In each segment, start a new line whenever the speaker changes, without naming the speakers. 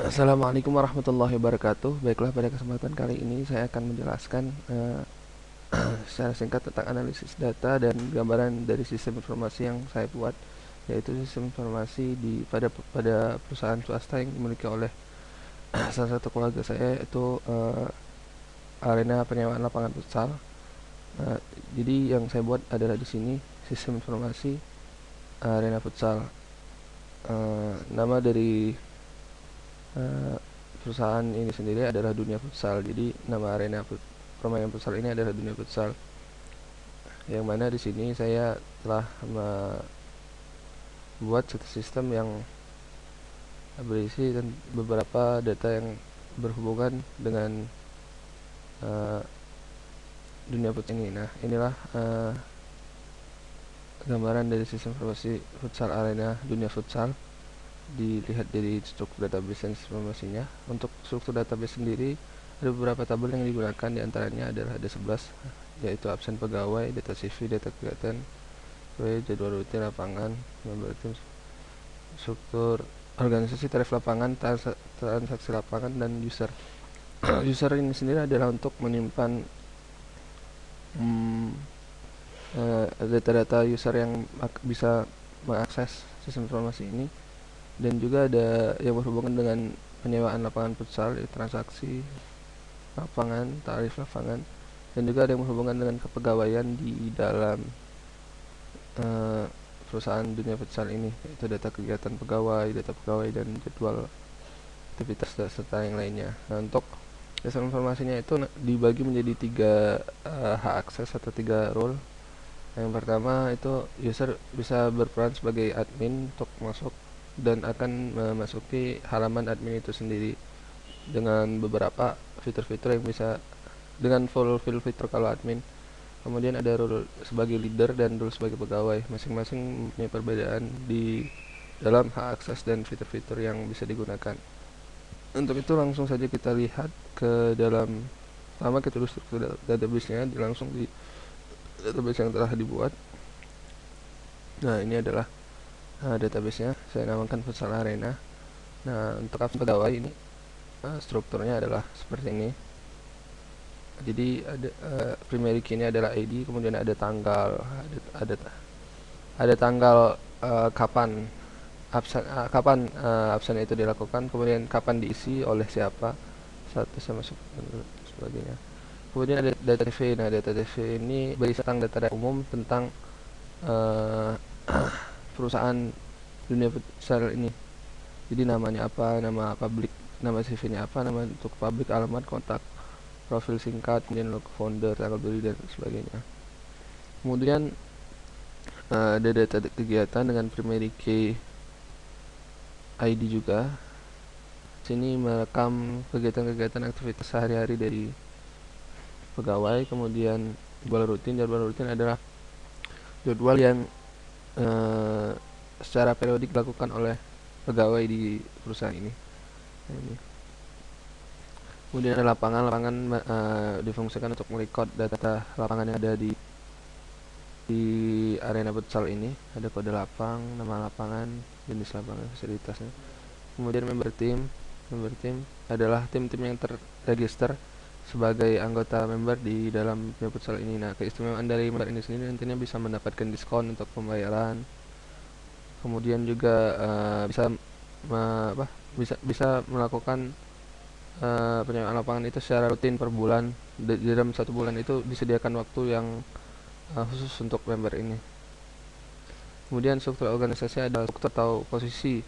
Assalamualaikum warahmatullahi wabarakatuh. Baiklah, pada kesempatan kali ini saya akan menjelaskan secara singkat tentang analisis data dan gambaran dari sistem informasi yang saya buat, yaitu sistem informasi pada perusahaan swasta yang dimiliki oleh salah satu keluarga saya, yaitu arena penyewaan lapangan futsal. Uh, jadi yang saya buat adalah di sini sistem informasi arena futsal. Nama dari Eh, perusahaan ini sendiri adalah Dunia Futsal. Jadi nama arena permainan futsal ini adalah Dunia Futsal. Yang mana di sini saya telah membuat satu sistem yang berisi dan beberapa data yang berhubungan dengan uh, dunia futsal ini. Nah, inilah gambaran dari sistem informasi futsal arena Dunia Futsal. Dilihat dari struktur database dan informasinya. Untuk struktur database sendiri ada beberapa tabel yang digunakan, diantaranya adalah ada 11, yaitu absen pegawai, data CV, data kegiatan, jadwal rutin lapangan, member tim, struktur organisasi, tarif lapangan, transaksi lapangan, dan user. User ini sendiri adalah untuk menyimpan data-data user yang bisa mengakses sistem informasi ini, dan juga ada yang berhubungan dengan penyewaan lapangan futsal, transaksi lapangan, tarif lapangan, dan juga ada yang berhubungan dengan kepegawaian di dalam uh, perusahaan dunia futsal ini, yaitu data kegiatan pegawai, data pegawai, dan jadwal aktivitas serta yang lainnya. Nah, untuk dasar informasinya itu dibagi menjadi tiga hak akses atau tiga role. Yang pertama itu user bisa berperan sebagai admin untuk masuk dan akan memasuki halaman admin itu sendiri dengan beberapa fitur-fitur yang bisa dengan full fitur kalau admin. Kemudian ada role sebagai leader dan role sebagai pegawai. Masing-masing punya perbedaan di dalam hak akses dan fitur-fitur yang bisa digunakan. Untuk itu langsung saja kita lihat ke dalam, pertama kita tulis struktur database-nya langsung di database yang telah dibuat. Nah, ini adalah database-nya. Saya namakan Futsal Arena. Nah, untuk absen pegawai ini strukturnya adalah seperti ini. Jadi ada primary key-nya adalah ID, kemudian ada tanggal, ada tanggal kapan absen itu dilakukan, kemudian kapan diisi oleh siapa, satu sama sebagainya. Kemudian ada data TV. Nah, data TV ini berisi tentang data umum tentang uh, perusahaan dunia futsal ini. Jadi namanya apa, nama publik, nama CV-nya apa, nama untuk publik, alamat, kontak, profil singkat, kemudian logo founder, tanggal beli, dan sebagainya. Kemudian ada data kegiatan dengan primary key ID juga. Sini merekam kegiatan-kegiatan aktivitas sehari-hari dari pegawai. Kemudian jadwal rutin adalah jadwal yang secara periodik dilakukan oleh pegawai di perusahaan ini. Nah, ini. Kemudian ada lapangan difungsikan untuk merecord data lapangan yang ada di arena futsal ini. Ada kode lapang, nama lapangan, jenis lapangan, fasilitasnya. Kemudian member team adalah tim-tim yang terregister sebagai anggota member di dalam futsal ini. Nah, keistimewaan dari member ini sendiri nantinya bisa mendapatkan diskon untuk pembayaran. Kemudian juga bisa melakukan penyewaan lapangan itu secara rutin per bulan. Di dalam satu bulan itu disediakan waktu yang khusus untuk member ini. Kemudian struktur organisasi adalah struktur atau posisi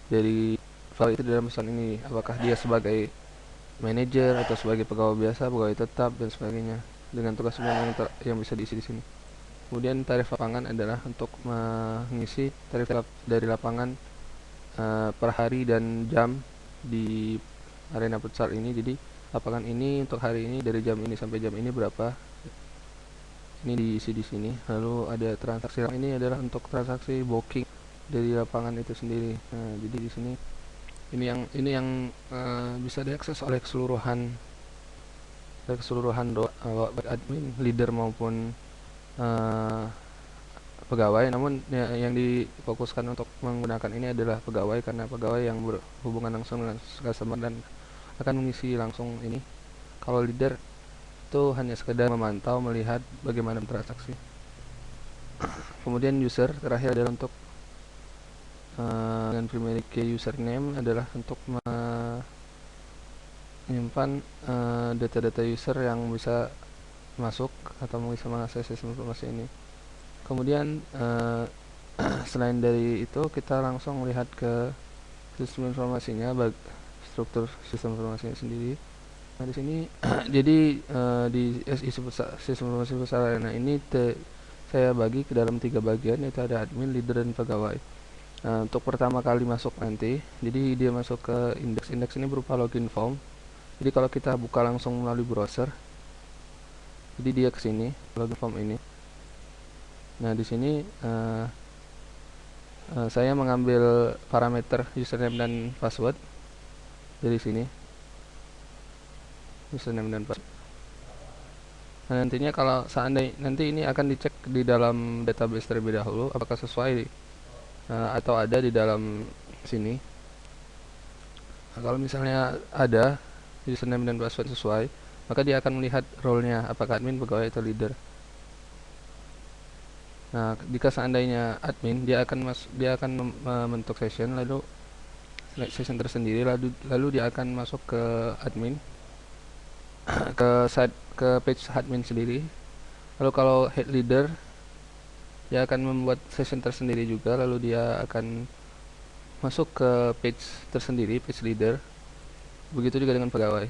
dari file itu dalam perusahaan ini. Apakah dia sebagai manajer atau sebagai pegawai biasa, pegawai tetap, dan sebagainya, dengan tugas umum yang bisa diisi di sini. Kemudian tarif lapangan adalah untuk mengisi tarif dari lapangan per hari dan jam di arena futsal ini. Jadi lapangan ini untuk hari ini dari jam ini sampai jam ini berapa, ini diisi di sini. Lalu ada transaksi, ini adalah untuk transaksi booking dari lapangan itu sendiri. Nah, jadi di sini ini yang bisa diakses oleh keseluruhan admin, leader maupun pegawai, namun yang difokuskan untuk menggunakan ini adalah pegawai karena pegawai yang berhubungan langsung dengan customer dan akan mengisi langsung ini. Kalau leader itu hanya sekedar memantau, melihat bagaimana transaksi. Kemudian user terakhir adalah untuk dengan primary key username adalah untuk menyimpan data-data user yang bisa masuk atau bisa mengakses sistem informasi ini. Kemudian selain dari itu kita langsung melihat ke sistem informasinya, struktur sistem informasinya sendiri. Nah di sini jadi di sistem informasi pusat Arena ini saya bagi ke dalam 3 bagian, yaitu ada admin, leader, dan pegawai. Nah, untuk pertama kali masuk nanti, jadi dia masuk ke indeks ini berupa login form. Jadi kalau kita buka langsung melalui browser, jadi dia ke sini login form ini. Nah di sini saya mengambil parameter username dan password dari sini, username dan password. Nah nantinya kalau seandainya nanti ini akan dicek di dalam database terlebih dahulu apakah sesuai atau ada di dalam sini. Nah, kalau misalnya ada username dan password sesuai, maka dia akan melihat role-nya apakah admin, pegawai, atau leader. Nah, jika seandainya admin, dia akan membentuk session, lalu session tersendiri, lalu dia akan masuk ke admin, ke page admin sendiri. Lalu kalau head leader, dia akan membuat session tersendiri juga, lalu dia akan masuk ke page tersendiri, page leader. Begitu juga dengan pegawai.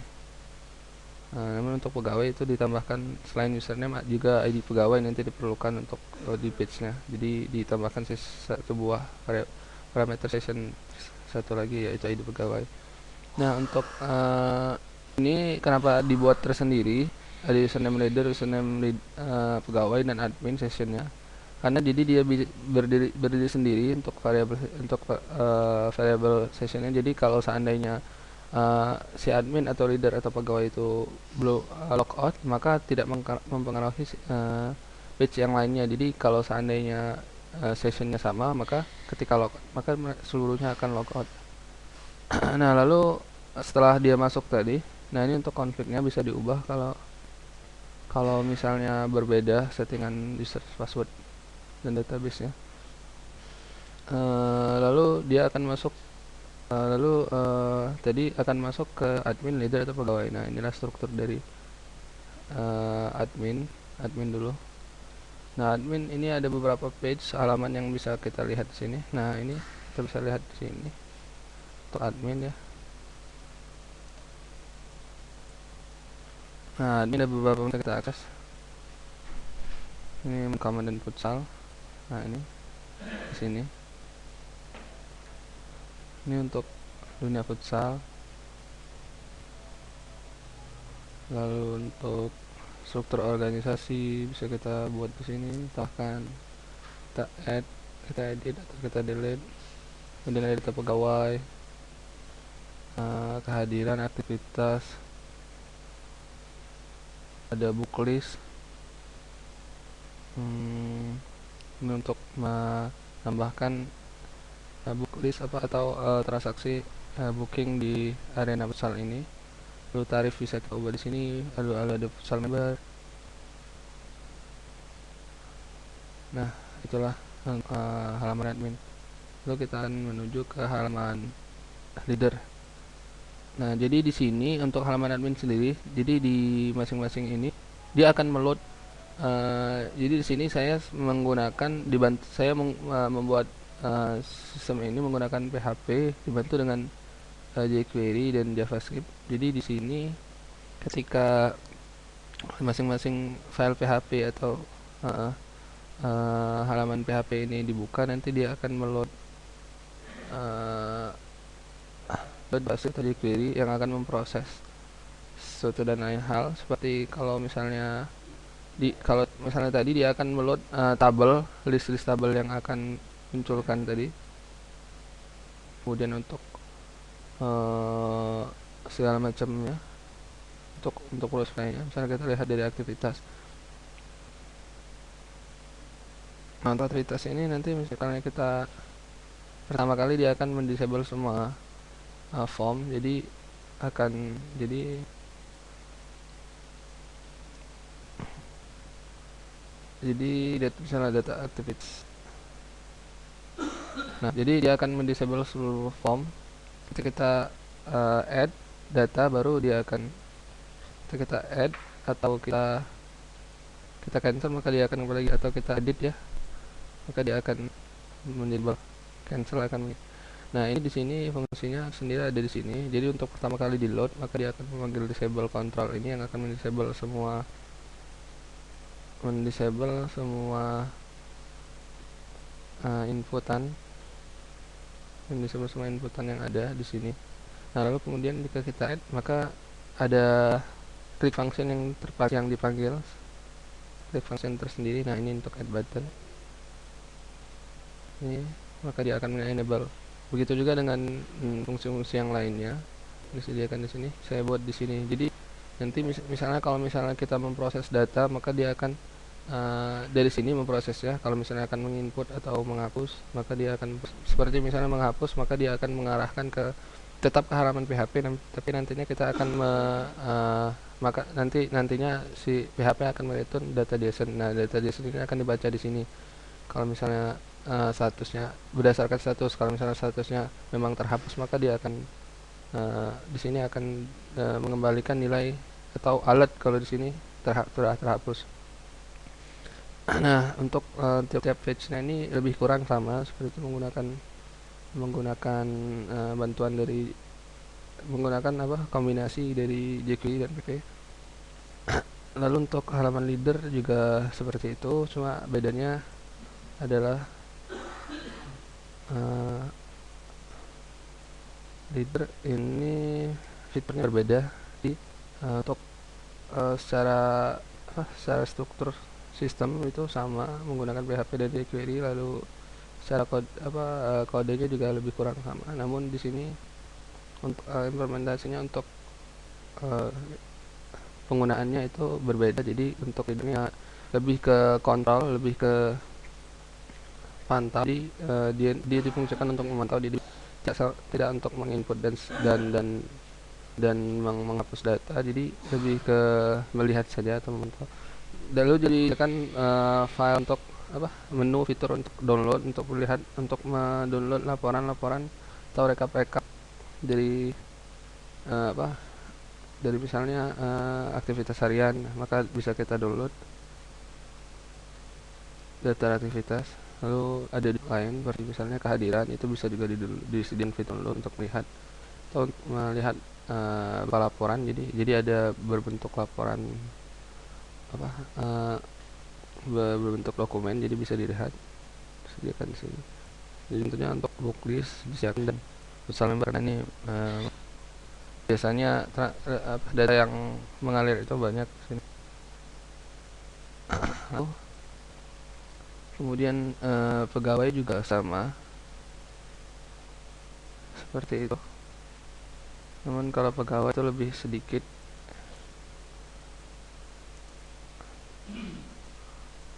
Namun untuk pegawai itu ditambahkan selain username juga ID pegawai nanti diperlukan untuk di page-nya. Jadi ditambahkan satu buah parameter session satu lagi, yaitu ID pegawai. Nah untuk ini kenapa dibuat tersendiri, ada username leader, username pegawai, dan admin sessionnya, karena jadi dia berdiri sendiri untuk variable sessionnya. Jadi kalau seandainya si admin atau leader atau pegawai itu belum logout, maka tidak mempengaruhi page yang lainnya. Jadi kalau seandainya sessionnya sama, maka ketika logout maka seluruhnya akan logout. Nah lalu setelah dia masuk tadi, nah ini untuk config-nya bisa diubah kalau misalnya berbeda settingan user password dan database-nya. Lalu dia akan masuk tadi akan masuk ke admin, leader, atau pegawai. Nah inilah struktur dari admin dulu. Nah admin ini ada beberapa page halaman yang bisa kita lihat di sini. Nah ini kita bisa lihat di sini untuk admin ya. Nah ini ada beberapa yang kita akses. Ini command dan futsal. Nah ini di sini. Ini untuk dunia futsal. Lalu untuk struktur organisasi bisa kita buat di sini, bahkan kita add, kita edit, atau kita delete. Kemudian ada data pegawai, kehadiran, aktivitas, ada book list. Ini untuk menambahkan book list atau transaksi booking di arena futsal ini. Lalu tarif bisa kita ubah di sini. Lalu ada futsal member. Nah itulah halaman admin. Lalu kita akan menuju ke halaman leader. Nah jadi di sini untuk halaman admin sendiri, jadi di masing-masing ini dia akan meload. Jadi di sini saya membuat sistem ini menggunakan PHP dibantu dengan jQuery dan JavaScript. Jadi di sini ketika masing-masing file PHP atau halaman PHP ini dibuka, nanti dia akan meload JavaScript atau jQuery yang akan memproses suatu dan lain hal. Seperti kalau misalnya tadi dia akan meload tabel, list tabel yang akan munculkan tadi. Kemudian untuk segala macamnya untuk proses lainnya, misalnya kita lihat dari aktivitas. Nah, untuk aktivitas ini nanti misalnya kita pertama kali dia akan mendisable semua form, jadi akan jadi misalnya data activities. Nah, jadi dia akan mendisable seluruh form. Ketika kita add data, baru dia akan, ketika kita add atau kita cancel, maka dia akan kembali lagi, atau kita edit ya, maka dia akan menjadi cancel akan. Nah, ini di sini fungsinya sendiri ada di sini. Jadi untuk pertama kali di load, maka dia akan memanggil disable control ini yang akan mendisable semua inputan, mendisable semua inputan yang ada di sini. Nah, lalu kemudian jika kita add, maka ada click function yang dipanggil, click function tersendiri. Nah, ini untuk add button ini, maka dia akan enable. Begitu juga dengan fungsi-fungsi yang lainnya disediakan di sini. Saya buat di sini. Jadi nanti misalnya kalau misalnya kita memproses data, maka dia akan dari sini memprosesnya. Kalau misalnya akan menginput atau menghapus, maka dia akan seperti misalnya menghapus, maka dia akan mengarahkan tetap ke halaman PHP, tapi nantinya kita akan maka nantinya si PHP akan mereturn data JSON. Nah, data JSON ini akan dibaca di sini. Kalau misalnya statusnya berdasarkan status, kalau misalnya statusnya memang terhapus, maka dia akan di sini akan mengembalikan nilai atau alert kalau di sini terhapus. Nah, untuk tiap-tiap page-nya ini lebih kurang sama seperti itu, menggunakan bantuan dari kombinasi dari jQuery dan PK. Lalu untuk halaman leader juga seperti itu, cuma bedanya adalah leader ini fiturnya berbeda. Di untuk secara struktur sistem itu sama, menggunakan PHP dan jQuery. Lalu secara kodenya juga lebih kurang sama. Namun di sini untuk implementasinya, untuk penggunaannya itu berbeda. Jadi untuk ini lebih ke kontrol, lebih ke pantau. Jadi dia difungsikan untuk memantau, jadi tidak untuk menginput dan menghapus data. Jadi lebih ke melihat saja atau memantau. Lalu jadi kan file untuk menu fitur untuk download, untuk melihat, untuk mendownload laporan-laporan atau rekap dari dari misalnya aktivitas harian, maka bisa kita download data aktivitas. Lalu ada lain seperti misalnya kehadiran, itu bisa juga disediakan fitur download untuk melihat atau melihat laporan. Jadi ada berbentuk laporan berbentuk dokumen, jadi bisa dilihat, disediakan di sini. Jadi tentunya untuk booklist disiapkan, dan file member ini biasanya data yang mengalir itu banyak di sini. Kemudian pegawai juga sama seperti itu. Namun kalau pegawai itu lebih sedikit.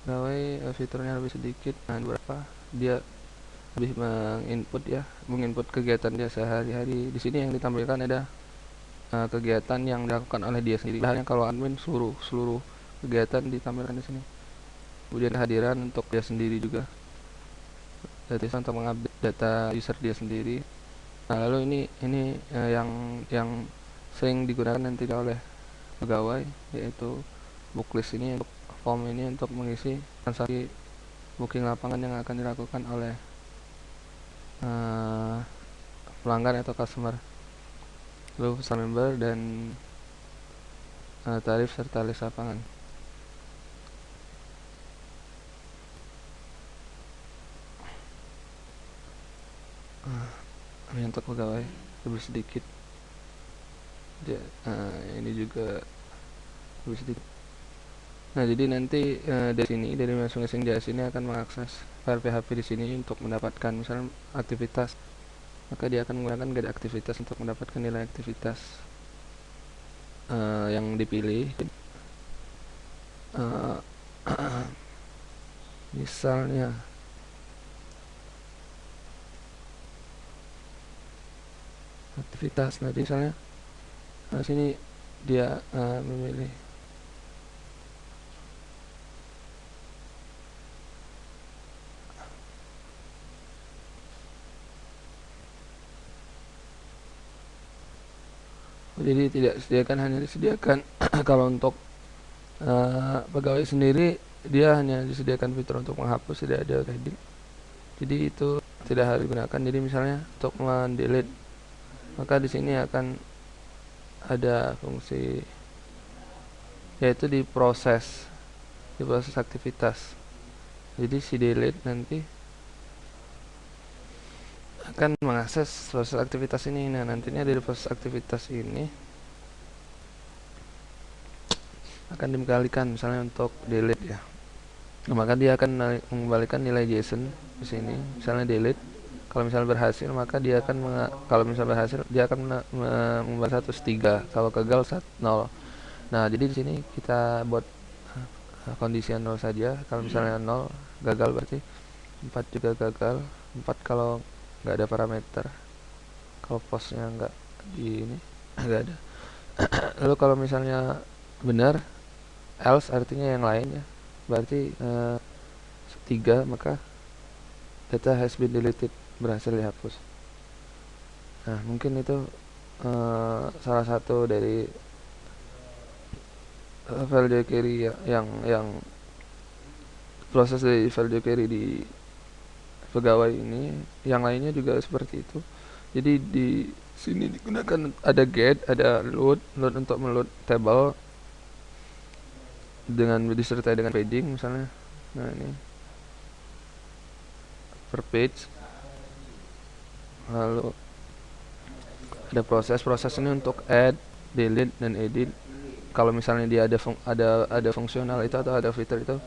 Pegawai fiturnya lebih sedikit. Nah, berapa dia lebih menginput kegiatan dia sehari-hari. Di sini yang ditampilkan ada kegiatan yang dilakukan oleh dia sendiri. Halnya kalau admin seluruh kegiatan ditampilkan di sini. Kemudian kehadiran untuk dia sendiri juga. Data untuk mengupdate data user dia sendiri. Nah, lalu ini yang sering digunakan nanti oleh pegawai, yaitu booklist ini, untuk form ini untuk mengisi transaksi booking lapangan yang akan dilakukan oleh pelanggan atau customer. Lalu file member dan tarif serta list lapangan. Ini untuk pegawai lebih sedikit. Ini juga lebih sedikit. Nah, jadi nanti dari sini, dari masing-masing JS ini akan mengakses file PHP di sini untuk mendapatkan misalnya aktivitas, maka dia akan menggunakan get aktivitas untuk mendapatkan nilai aktivitas yang dipilih. Misalnya aktivitas, nah misalnya sini dia memilih jadi tidak disediakan, hanya disediakan kalau untuk pegawai sendiri dia hanya disediakan fitur untuk menghapus, tidak ada reading, jadi itu tidak harus digunakan. Jadi misalnya untuk mendelete, maka di sini akan ada fungsi yaitu di proses aktivitas. Jadi si delete nanti akan mengakses proses aktivitas ini. Nah, nantinya dari proses aktivitas ini akan dikalikan misalnya untuk delete ya. Nah, maka dia akan mengembalikan nilai JSON di sini. Misalnya delete, kalau misalnya berhasil maka dia akan kalau misalnya berhasil dia akan membalas 103, kalau gagal 0. Nah, jadi di sini kita buat kondisi 0 saja. Kalau misalnya 0 gagal, berarti 4 juga gagal. 4 kalau nggak ada parameter, kalau postnya nggak di ini nggak ada. Lalu kalau misalnya benar, else artinya yang lainnya, berarti 3, maka data has been deleted, berhasil dihapus. Nah, mungkin itu salah satu dari value query yang proses dari value query di pegawai ini. Yang lainnya juga seperti itu. Jadi di sini digunakan ada get, ada load untuk meload table dengan disertai dengan padding misalnya. Nah, ini per page. Lalu ada proses ini untuk add, delete, dan edit. Kalau misalnya dia ada fungsional itu atau ada fitur itu,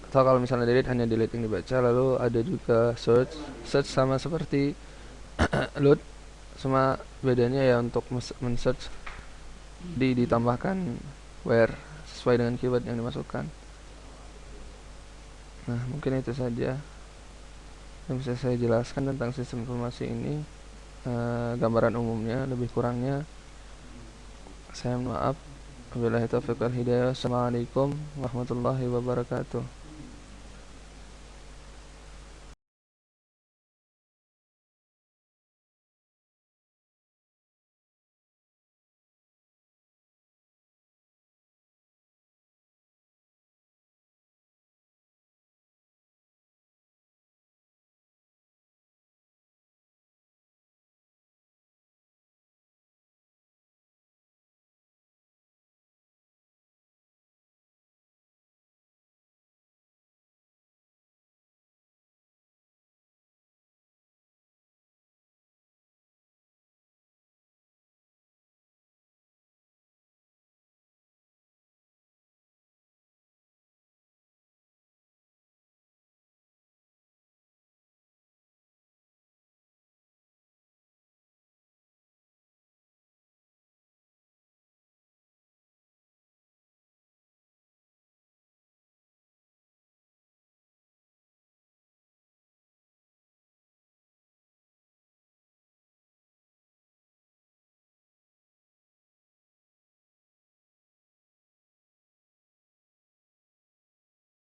atau kalau misalnya delete hanya delete yang dibaca. Lalu ada juga search sama seperti load, cuma bedanya ya untuk men-search ditambahkan where sesuai dengan keyword yang dimasukkan. Nah, mungkin itu saja yang bisa saya jelaskan tentang sistem informasi ini. Gambaran umumnya, lebih kurangnya saya mohon maaf. Wabillahi taufiq wal hidayah. Assalamualaikum warahmatullahi wabarakatuh.